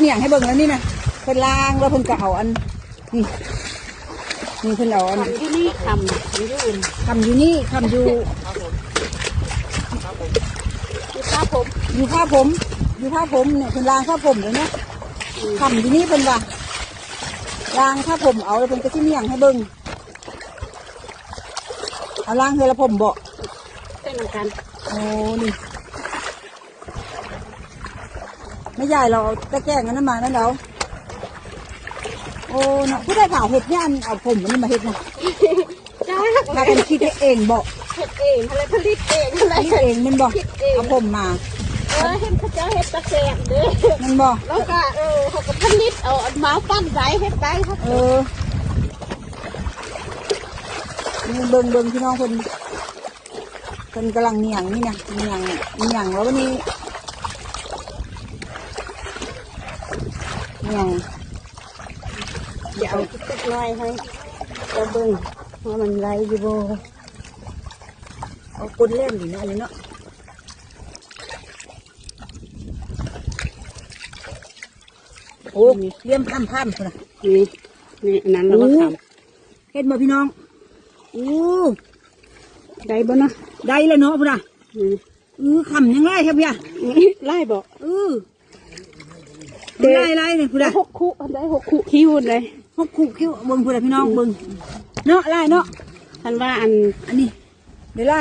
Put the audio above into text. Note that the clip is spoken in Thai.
เนี่ยให้เบิ่งแล้วนี่นะเพิ่นล้างแล้วเพิ่นก็เอาอันนี่นี่เพิ่นเอาอัน ที่นี่ทำอยู่อื่น ทำอยู่นี่ทำอยู่ ที่ผ้าผม อยู่ผ้าผมอยู่ผ้าผมเนี่ยเพิ่นล้างผ้าผมเลยเนี่ยทำอยู่นี่เพิ่นว่าล้างผ้าผมเอาแล้วเพิ่นก็สิเมี่ยงให้เบิ่งเอาล้างเฮือละผมบ่ เป็นเหมือนกัน โอ้นี่ไม่ใหญ่เราเอาตะแกรงอันนั้นมานั่นแล้วโอ้เนาะผู้ได้ผ่าเห็ดเนี่ยอันเอาผมอันนี้มาเห็ดนะ จ้า พากันคิดเองบอก เฮ็ดเองอะไรผลิตเองอะไร คิดเองมันบอกเอาผมมา เห็นเขาเจ้าเฮ็ดตะแกรงเด้อ มันบอก แล้วก็เขาก็ผลิตเอาเมาปั้นไว้เฮ็ดได้ครับ นี่เบิ่งพี่น้องคนกำลังเนียงนี่นะเนียงแล้ววันนี้เนียง เดี๋ยวเอาติ๊กน้อยให้เราเบิ่งว่ามันไรอยู่บ่ เอาคนเล่นอยู่นะเนาะโอ้เลี่ยมพั่มคนน่ะ นี่อันนั้นเราก็ท เห็นบ่พี่น้องโอ้ ำได้บ่เนาะ ได้แล้วเนาะพุ่นน่ะคำยังไงครับพี่อ่ะ ไล่บ่ ไล่เนี่ยพุ่น ได้ น่ะ 6 คู่ได้6 คู่คิวเลย พวกคู่คิ้วเบิ่งพุ่นน่ะพี่น้องเบิ่งเนาะไล่เนาะ ท่านว่าอัน อันนี้เดี๋ยวไล่